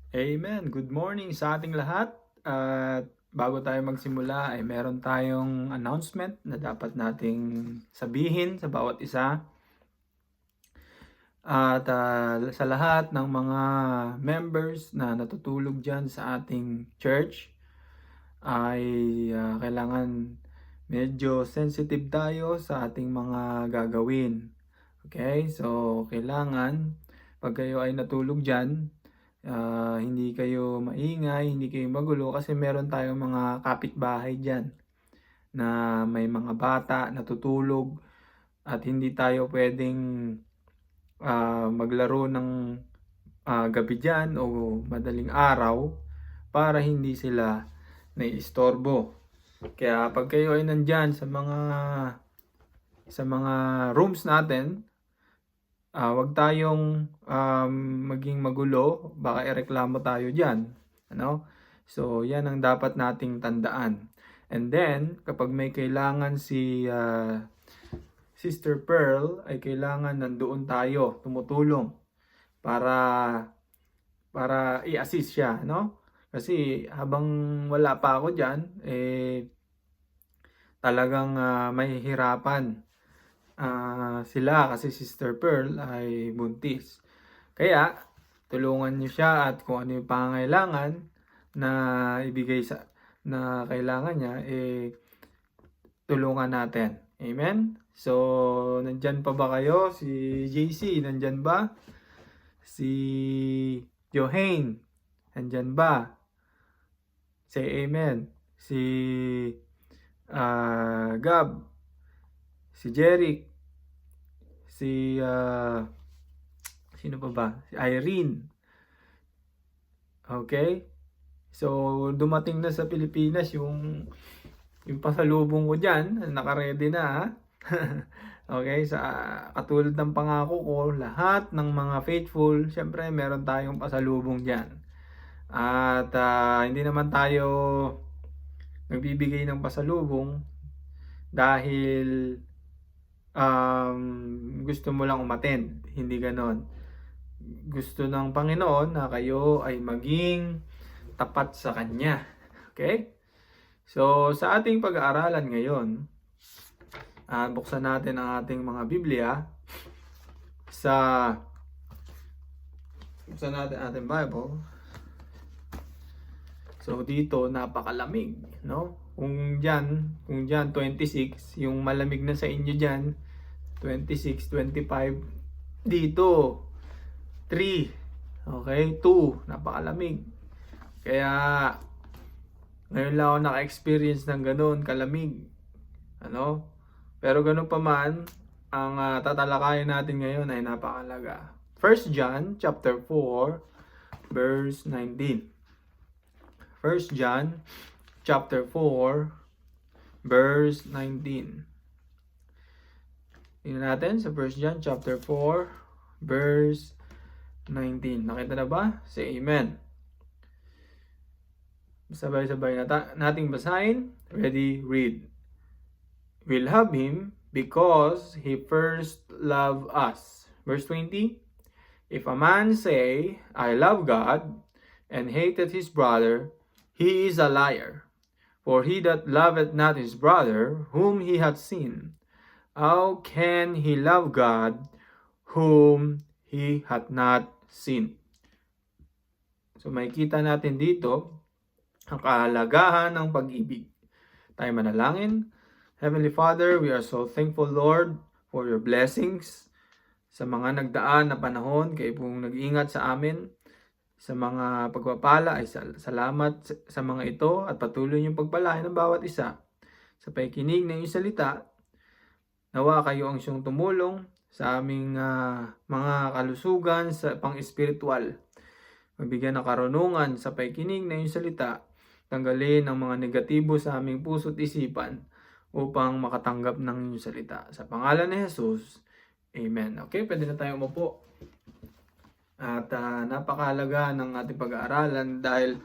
Amen. Good morning sa ating lahat. At bago tayo magsimula ay meron tayong announcement na dapat nating sabihin sa bawat isa. At sa lahat ng mga members na natutulog dyan sa ating church ay kailangan medyo sensitive tayo sa ating mga gagawin. Okay? So, kailangan pag kayo ay natulog dyan, hindi kayo maingay, hindi kayo magulo kasi meron tayong mga kapitbahay dyan na may mga bata natutulog at hindi tayo pwedeng maglaro ng gabi dyan o madaling araw para hindi sila naiistorbo. Kaya pag kayo ay nandyan sa mga rooms natin, wag tayong maging magulo, baka ireklamo tayo diyan, ano? So, 'yan ang dapat nating tandaan. And then, kapag may kailangan si Sister Pearl, ay kailangan nandoon tayo, tumutulong para i-assist siya, no? Kasi habang wala pa ako diyan, talagang mahihirapan sila kasi Sister Pearl ay buntis. Kaya, tulungan niyo siya at kung ano yung pangangailangan na ibigay na kailangan niya, tulungan natin. Amen? So, nandyan pa ba kayo? Si JC, nandyan ba? Si Johanne, nandyan ba? Say amen. Si Gab, si Jeric, si sino pa ba? Si Irene. Okay? So, dumating na sa Pilipinas yung pasalubong ko diyan, naka-ready na ha. Okay, sa katulad ng pangako ko, lahat ng mga faithful, syempre meron tayong pasalubong diyan. At hindi naman tayo nagbibigay ng pasalubong dahil gusto mo lang umattend, hindi ganon. Gusto ng Panginoon na kayo ay maging tapat sa Kanya. Okay? So, sa ating pag-aaralan ngayon, buksan natin ang ating mga Biblia buksan natin ating Bible. So, dito napakalamig, no? Kung dyan 26, yung malamig na sa inyo dyan, 26, 25, dito 3, okay, 2, napakalamig. Kaya ngayon lang ako naka-experience ng ganun, kalamig, ano? Pero ganun pa man, ang tatalakayin natin ngayon ay napakalaga. 1 John chapter 4 verse 19. 1 John chapter 4 verse 19. Tingnan natin sa 1 John chapter 4 verse 19. Nakita na ba? Say amen. Sabay-sabay nating basahin. Ready, read. We love Him because He first loved us. Verse 20. If a man say, I love God, and hated his brother, he is a liar. For he that loveth not his brother, whom he hath seen, how can he love God, whom he hath not seen? So makikita natin dito ang kahalagahan ng pag-ibig. Tayo manalangin. Heavenly Father, we are so thankful, Lord, for your blessings. Sa mga nagdaan na panahon, kayo pong nag-ingat sa amin. Sa mga pagpapala ay salamat sa mga ito at patuloy niyong pagpalain ng bawat isa. Sa pakikinig ng iyong salita, nawa kayo ang siyang tumulong sa aming mga kalusugan sa pang-espiritual. Mabigyan ng karunungan sa pakikinig ng iyong salita, tanggalin ang mga negatibo sa aming puso at isipan upang makatanggap ng iyong salita. Sa pangalan ni Jesus, amen. Okay, pwede na tayo umupo. At napakahalaga ng ating pag-aaralan dahil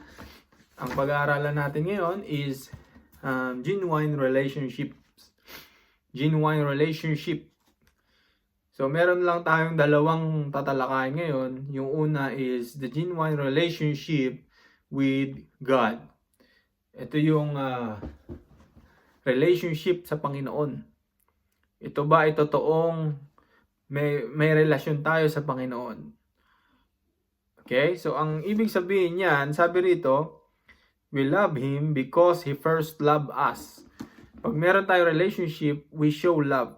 ang pag-aaralan natin ngayon is genuine relationships. Genuine relationship. So, meron lang tayong dalawang tatalakayin ngayon. Yung una is the genuine relationship with God. Ito yung relationship sa Panginoon. Ito ba ay totoong may relasyon tayo sa Panginoon? Okay? So, ang ibig sabihin niyan, sabi rito, we love Him because He first loved us. Pag meron tayong relationship, we show love.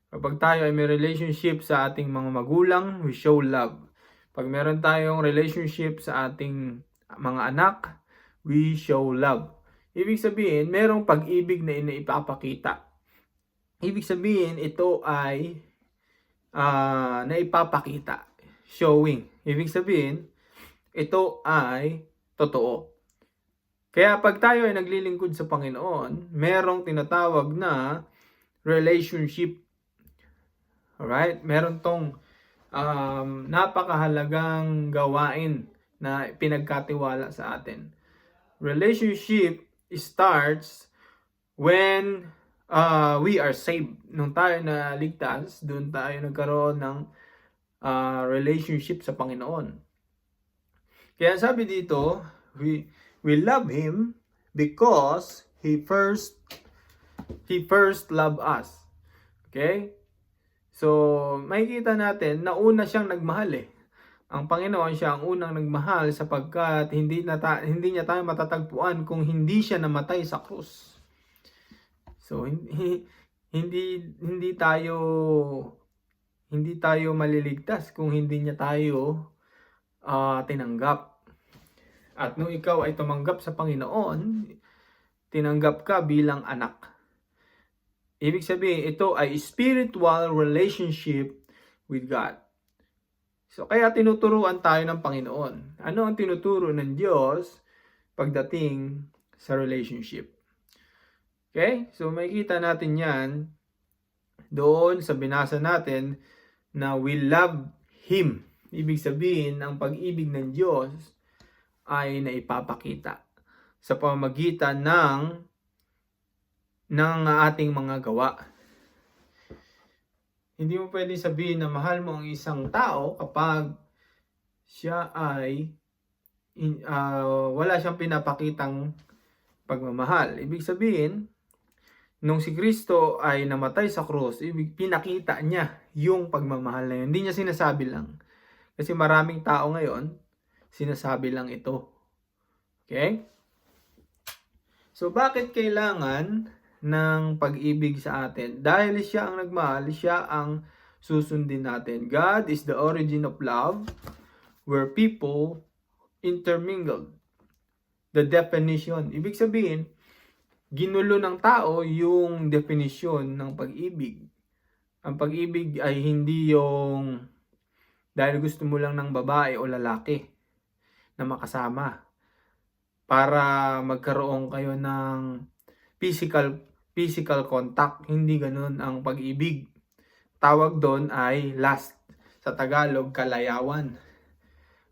Kapag tayo ay may relationship sa ating mga magulang, we show love. Pag meron tayong relationship sa ating mga anak, we show love. Ibig sabihin, merong pag-ibig na ipapakita. Ibig sabihin, ito ay naipapakita. Showing. Ibig sabihin, ito ay totoo. Kaya pag tayo ay naglilingkod sa Panginoon, merong tinatawag na relationship. Alright? Meron tong napakahalagang gawain na pinagkatiwala sa atin. Relationship starts when we are saved. Nung tayo na ligtas, doon tayo nagkaroon ng relationship sa Panginoon. Kaya sabi dito, we love Him because He first loved us. Okay? So, makikita natin na una siyang nagmahal eh. Ang Panginoon siya ang unang nagmahal sapagkat hindi niya tayo matatagpuan kung hindi siya namatay sa krus. So, hindi tayo maliligtas kung hindi niya tayo tinanggap. At nung ikaw ay tumanggap sa Panginoon, tinanggap ka bilang anak. Ibig sabihin, ito ay spiritual relationship with God. So, kaya tinuturuan tayo ng Panginoon. Ano ang tinuturo ng Diyos pagdating sa relationship? Okay? So, makikita natin yan doon sa binasa natin na we love Him. Ibig sabihin, ang pag-ibig ng Diyos ay naipapakita sa pamamagitan ng ating mga gawa. Hindi mo pwedeng sabihin na mahal mo ang isang tao kapag siya ay wala siyang pinapakitang pagmamahal. Ibig sabihin, nung si Kristo ay namatay sa krus, pinakita niya yung pagmamahal na yun. Hindi niya sinasabi lang. Kasi maraming tao ngayon, sinasabi lang ito. Okay? So, bakit kailangan ng pag-ibig sa atin? Dahil siya ang nagmahal, siya ang susundin natin. God is the origin of love, where people intermingled. The definition. Ibig sabihin, ginulo ng tao yung definition ng pag-ibig. Ang pag-ibig ay hindi yung dahil gusto mo lang ng babae o lalaki na makasama para magkaroon kayo ng physical contact. Hindi ganun ang pag-ibig. Tawag doon ay lust. Sa Tagalog, kalayawan.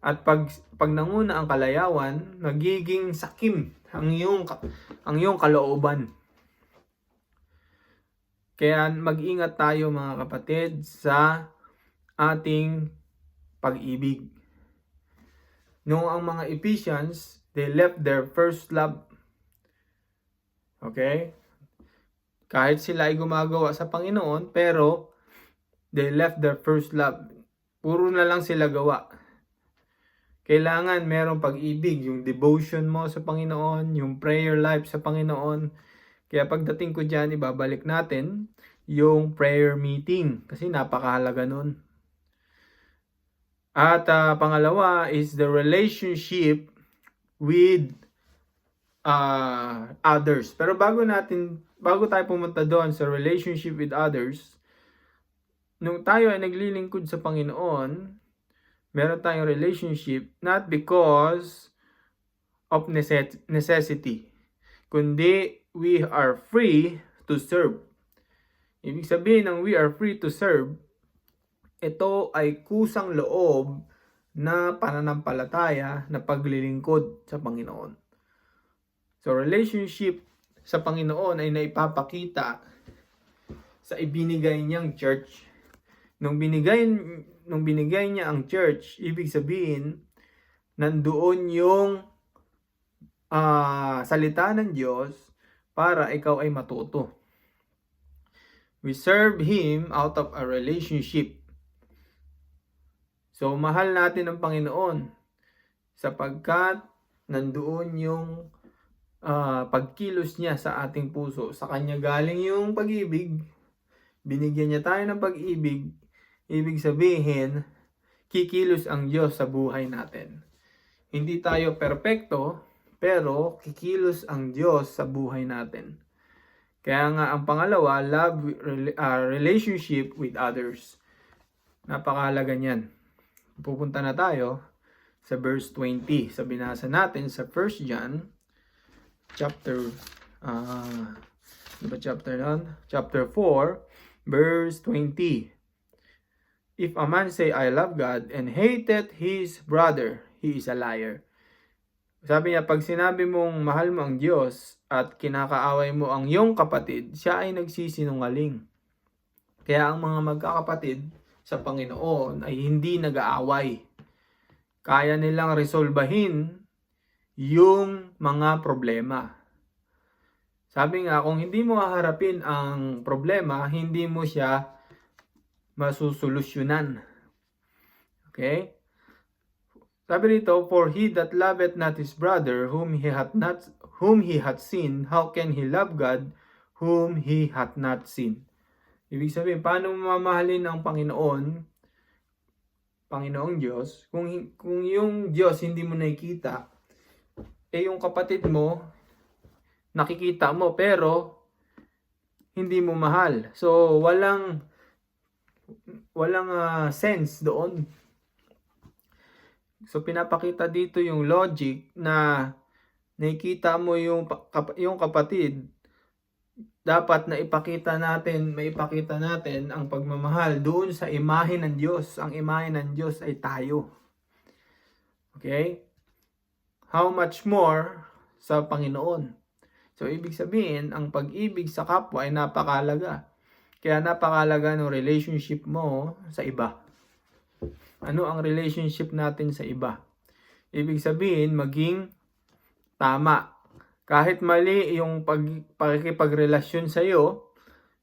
At pag nanguna ang kalayawan, nagiging sakim ang iyong kalooban. Kaya mag-ingat tayo mga kapatid sa ating pag-ibig. Noong ang mga Ephesians, they left their first love. Okay? Kahit sila ay gumagawa sa Panginoon, pero they left their first love. Puro na lang sila gawa. Kailangan merong pag-ibig, yung devotion mo sa Panginoon, yung prayer life sa Panginoon. Kaya pagdating ko dyan, ibabalik natin yung prayer meeting kasi napakahalaga nun. At pangalawa is the relationship with others. Pero bago tayo pumunta doon sa relationship with others, nung tayo ay naglilingkod sa Panginoon, meron tayong relationship not because of necessity, kundi we are free to serve. Ibig sabihin ng we are free to serve, ito ay kusang loob na pananampalataya na paglilingkod sa Panginoon. So, relationship sa Panginoon ay naipapakita sa ibinigay niyang church Nung binigay niya ang church, ibig sabihin, nandoon yung salita ng Diyos para ikaw ay matuto. We serve Him out of a relationship. So, mahal natin ang Panginoon sapagkat nandoon yung pagkilos niya sa ating puso. Sa Kanya galing yung pag-ibig. Binigyan niya tayo ng pag-ibig. Ibig sabihin, kikilos ang Diyos sa buhay natin. Hindi tayo perpekto, pero kikilos ang Diyos sa buhay natin. Kaya nga ang pangalawa, love relationship with others. Napakahalaga niyan. Pupunta na tayo sa verse 20. Sa binasa natin sa 1 John chapter chapter 4 verse 20. If a man say, I love God, and hateth his brother, he is a liar. Sabi niya, pag sinabi mong mahal mo ang Diyos at kinakaaway mo ang iyong kapatid, siya ay nagsisinungaling. Kaya ang mga magkakapatid sa Panginoon ay hindi nag-aaway. Kaya nilang resolbahin yung mga problema. Sabi nga, kung hindi mo haharapin ang problema, hindi mo siya masusolusyonan. Okay? Sabi rito, for he that loveth not his brother whom he hath seen, how can he love God whom he hath not seen? Ibig sabihin, paano mamahalin ang Panginoong Diyos kung yung Diyos hindi mo nakikita, yung kapatid mo nakikita mo pero hindi mo mahal. So walang sense doon. So pinapakita dito yung logic na nakikita mo yung kapatid, dapat na maipakita natin ang pagmamahal doon sa imahe ng Diyos. Ang imahe ng Diyos ay tayo. Okay? How much more sa Panginoon? So ibig sabihin, ang pag-ibig sa kapwa ay napakahalaga. Kaya napakahalaga ng relationship mo sa iba. Ano ang relationship natin sa iba? Ibig sabihin, maging tama. Kahit mali yung pakikipagrelasyon sa iyo,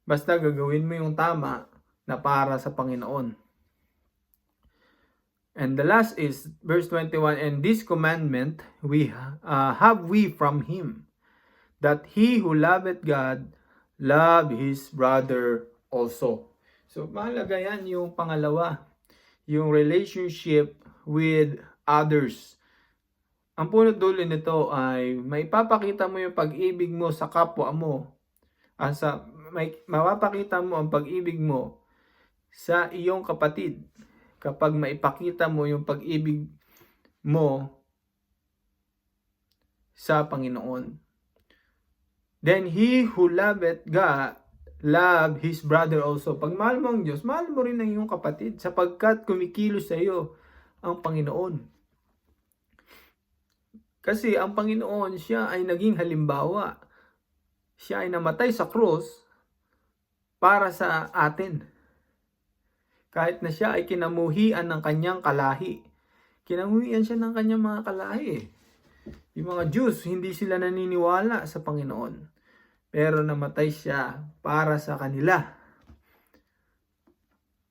basta gagawin mo yung tama na para sa Panginoon. And the last is verse 21, and this commandment have we from Him, that he who loveth God love his brother also. So mahalaga yan yung pangalawa, yung relationship with others. Ang punot dulo nito ay maipapakita mo yung pag-ibig mo sa kapwa mo. Mapapakita mo ang pag-ibig mo sa iyong kapatid kapag maipakita mo yung pag-ibig mo sa Panginoon. Then he who loveth God love his brother also. Pag mahal mo ang Diyos, mahal mo rin ang iyong kapatid sapagkat kumikilos sa iyo ang Panginoon. Kasi ang Panginoon, siya ay naging halimbawa. Siya ay namatay sa krus para sa atin. Kahit na siya ay kinamuhian ng kanyang kalahi. Kinamuhian siya ng kanyang mga kalahi. Yung mga Jews, hindi sila naniniwala sa Panginoon. Pero namatay siya para sa kanila.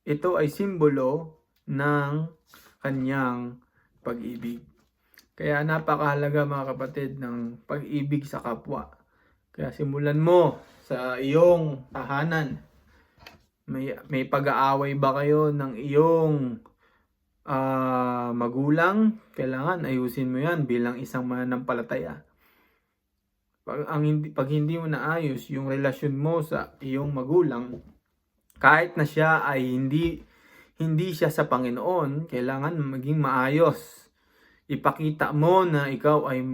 Ito ay simbolo ng kanyang pag-ibig. Kaya napakahalaga mga kapatid ng pag-ibig sa kapwa. Kaya simulan mo sa iyong tahanan. May pag-aaway ba kayo ng iyong magulang? Kailangan ayusin mo yan bilang isang mananampalataya. Pag hindi mo naayos yung relasyon mo sa iyong magulang, kahit na siya ay hindi siya sa Panginoon, kailangan maging maayos. Ipakita mo na ikaw ay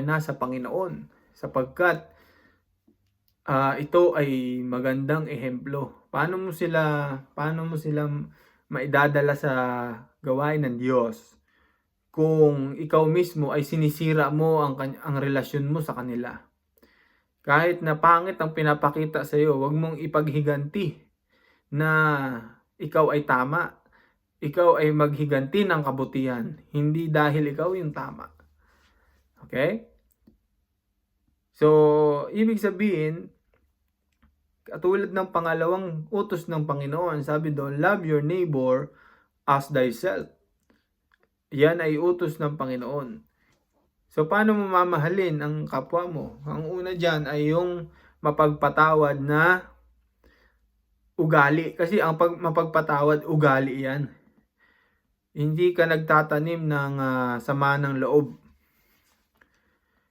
nasa Panginoon sapagkat ito ay magandang ehemplo. Paano mo sila maidadala sa gawain ng Diyos kung ikaw mismo ay sinisira mo ang relasyon mo sa kanila? Kahit na pangit ang pinapakita sa iyo, huwag mong ipaghiganti na ikaw ay tama. Ikaw ay maghiganti ng kabutihan, hindi dahil ikaw yung tama. Okay? So, ibig sabihin, katulad ng pangalawang utos ng Panginoon, sabi doon, love your neighbor as thyself. Yan ay utos ng Panginoon. So, paano mo mamahalin ang kapwa mo? Ang una dyan ay yung mapagpatawad na ugali. Kasi ang mapagpatawad, ugali yan. Hindi ka nagtatanim ng sama ng loob.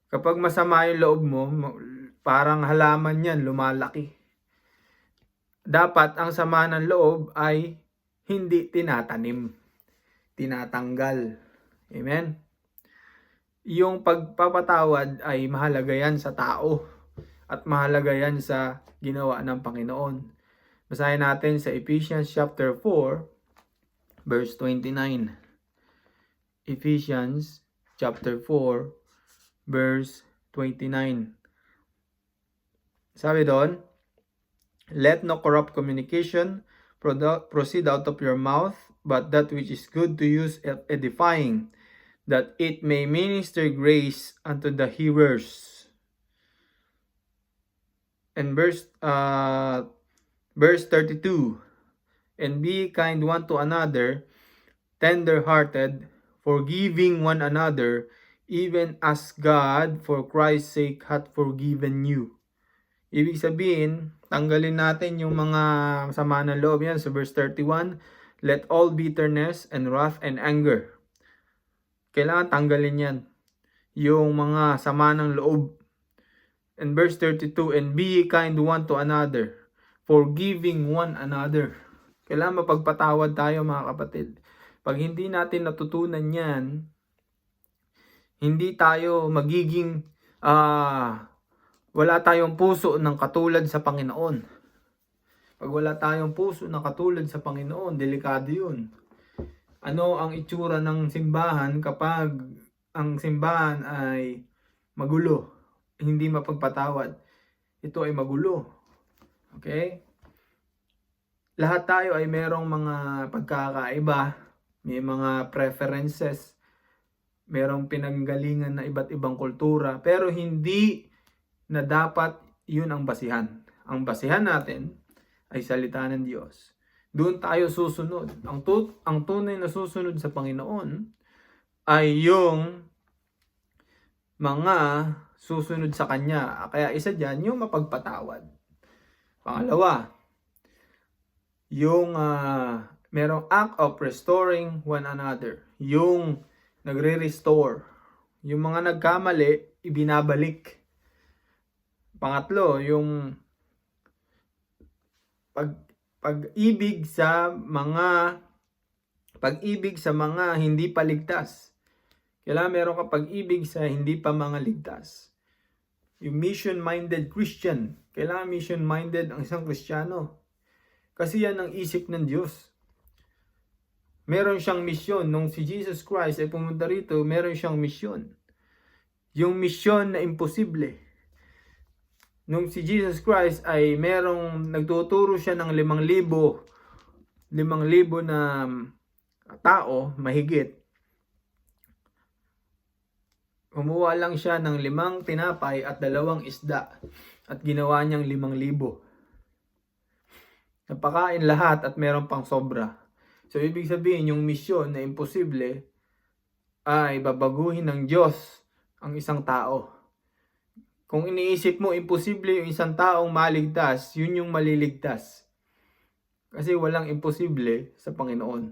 Kapag masama yung loob mo, parang halaman yan, lumalaki. Dapat ang sama ng loob ay hindi tinatanim, tinatanggal. Amen? Yung pagpapatawad ay mahalaga yan sa tao at mahalaga yan sa ginawa ng Panginoon. Basahin natin sa Ephesians chapter 4, verse 29. Ephesians chapter 4, verse 29. Sabi doon, let no corrupt communication proceed out of your mouth, but that which is good to use edifying, that it may minister grace unto the hearers. And verse 32, and be kind one to another, tender-hearted, forgiving one another, even as God for Christ's sake hath forgiven you. Ibig sabihin, tanggalin natin yung mga sama ng loob. Yan sa verse 31, let all bitterness and wrath and anger. Kailangan tanggalin yan. Yung mga sama ng loob. And verse 32, and be kind one to another, forgiving one another. Kailangan mapagpatawad tayo, mga kapatid. Pag hindi natin natutunan yan, hindi tayo magiging wala tayong puso ng katulad sa Panginoon. Pag wala tayong puso ng katulad sa Panginoon, delikado yun. Ano ang itsura ng simbahan kapag ang simbahan ay magulo, hindi mapagpatawad? Ito ay magulo. Okay? Lahat tayo ay merong mga pagkakaiba, may mga preferences, merong pinanggalingan na iba't ibang kultura, pero hindi na dapat yun ang basihan. Ang basihan natin ay salita ng Diyos. Doon tayo susunod. Ang tunay na susunod sa Panginoon ay yung mga susunod sa Kanya. Kaya isa dyan, yung mapagpatawad. Pangalawa, yung merong act of restoring one another. Yung nagre-restore. Yung mga nagkamali, ibinabalik. Pangatlo, yung pag-ibig sa mga hindi paligtas. Kailangan meron ka pag-ibig sa hindi pa mga ligtas. Yung mission-minded Christian. Kailangan mission-minded ang isang Kristiyano. Kasi yan ang isip ng Diyos. Meron siyang misyon. Nung si Jesus Christ ay pumunta rito, meron siyang misyon. Yung misyon na imposible. Nung si Jesus Christ ay merong nagtuturo siya ng 5,000 na tao, mahigit. Kumuha lang siya ng 5 tinapay at 2 isda at ginawa niyang 5,000. Napakain lahat at meron pang sobra. So ibig sabihin yung misyon na imposible ay babaguhin ng Diyos ang isang tao. Kung iniisip mo imposible yung isang taong maligtas, yun yung maliligtas. Kasi walang imposible sa Panginoon.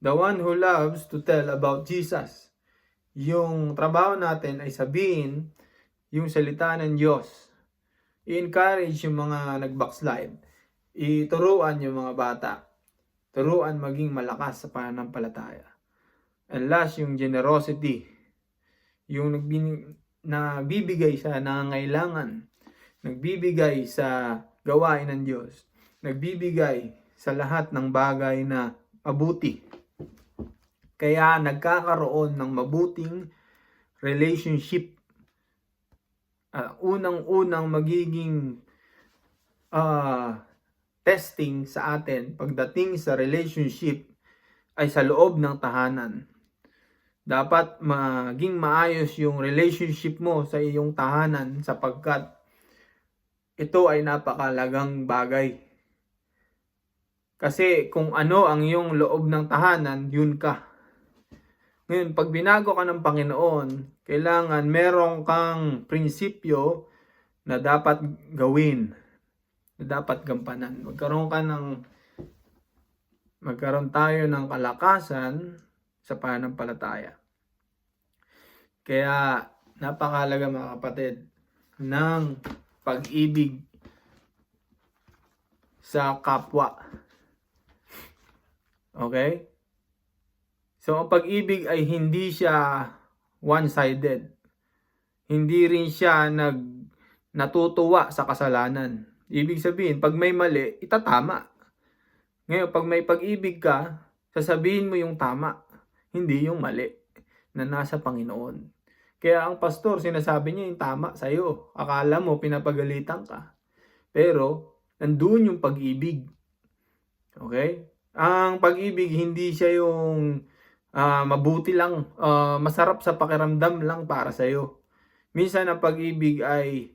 The one who loves to tell about Jesus. Yung trabaho natin ay sabihin yung salita ng Diyos. I-encourage yung mga nag-backslide. Ituruan yung mga bata. Turuan maging malakas sa pananampalataya. And last, yung generosity. Yung nagbibigay sa nangangailangan. Nagbibigay sa gawain ng Diyos. Nagbibigay sa lahat ng bagay na mabuti. Kaya nagkakaroon ng mabuting relationship. Unang-unang magiging testing sa atin pagdating sa relationship ay sa loob ng tahanan. Dapat maging maayos yung relationship mo sa iyong tahanan sapagkat ito ay napakalagang bagay. Kasi kung ano ang iyong loob ng tahanan, yun ka. Ngayon, pag binago ka ng Panginoon, kailangan meron kang prinsipyo na dapat gawin, na dapat gampanan. Magkaroon tayo ng kalakasan sa pananampalataya. Kaya napakahalaga mga kapatid ng pag-ibig sa kapwa. Okay? So ang pag-ibig ay hindi siya one-sided. Hindi rin siya natutuwa sa kasalanan. Ibig sabihin, pag may mali, itatama. Ngayon, pag may pag-ibig ka, sasabihin mo yung tama, hindi yung mali na nasa Panginoon. Kaya ang pastor, sinasabi niya yung tama sa'yo. Akala mo, pinapagalitan ka. Pero, nandun yung pag-ibig. Okay? Ang pag-ibig, hindi siya yung mabuti lang, masarap sa pakiramdam lang para sa'yo. Minsan, ang pag-ibig ay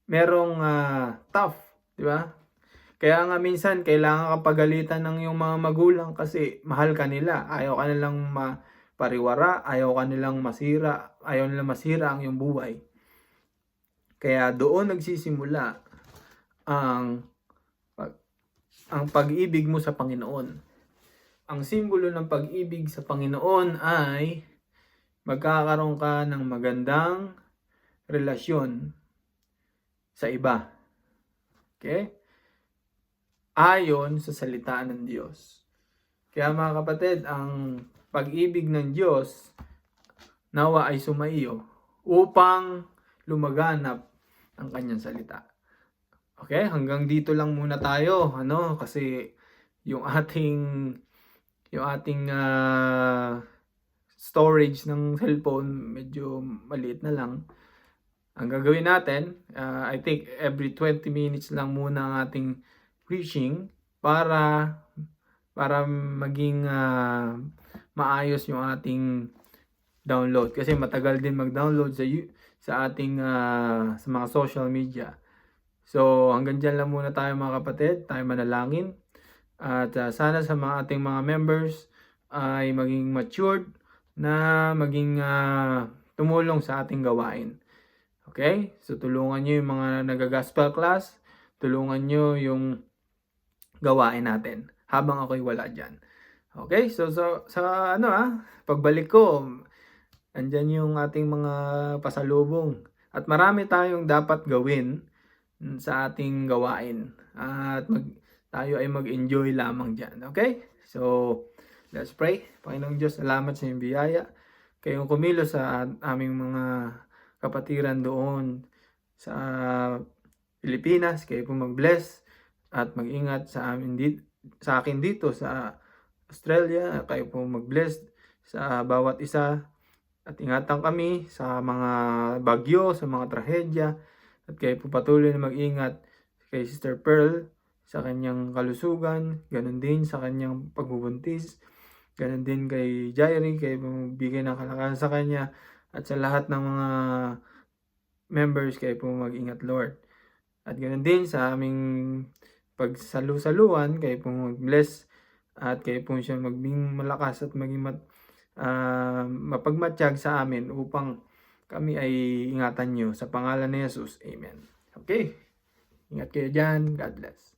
merong tough, di ba? Kaya nga minsan kailangan kang pagalitan ng iyong mga magulang kasi mahal ka nila. Ayaw ka nilang pariwara, ayaw ka nilang masira, ayaw nilang masira ang iyong buhay. Kaya doon nagsisimula ang pag-ibig mo sa Panginoon. Ang simbolo ng pag-ibig sa Panginoon ay magkakaroon ka ng magandang relasyon sa iba. Okay? Ayon sa salita ng Diyos. Kaya mga kapatid, ang pag-ibig ng Diyos nawa ay sumaiyo upang lumaganap ang kanyang salita. Okay, hanggang dito lang muna tayo, kasi yung ating storage ng cellphone medyo maliit na lang. Ang gagawin natin, I think every 20 minutes lang muna ang ating preaching para maging maayos yung ating download, kasi matagal din mag-download sa ating sa mga social media. So hanggang dyan lang muna tayo mga kapatid, tayo manalangin at sana sa mga ating mga members ay maging matured na maging tumulong sa ating gawain. Okay? So tulungan nyo yung mga nag-gospel class, tulungan nyo yung gawain natin habang ako'y wala dyan. Okay, so sa pagbalik ko, andyan yung ating mga pasalubong at marami tayong dapat gawin sa ating gawain at tayo ay mag-enjoy lamang dyan. Okay, so let's pray. Panginoong Diyos, salamat sa iyong biyaya, kayong kumilos sa aming mga kapatiran doon sa Pilipinas. Kayo po mag-bless at mag-ingat sa akin dito sa Australia. Kayo po mag-bless sa bawat isa at ingatan kami sa mga bagyo, sa mga trahedya, at kayo po patuloy na mag-ingat kay Sister Pearl sa kanyang kalusugan, ganun din sa kanyang pagbubuntis, ganun din kay Jairi, kayo po magbigay ng kalakasan sa kanya, at sa lahat ng mga members, kayo po mag-ingat, Lord. At ganun din sa aming pagsalu-saluan, kayo po mag-bless at kayo po siya maging malakas at maging mapagmatiyag sa amin upang kami ay ingatan nyo sa pangalan ni Jesus. Amen. Okay. Ingat kayo dyan. God bless.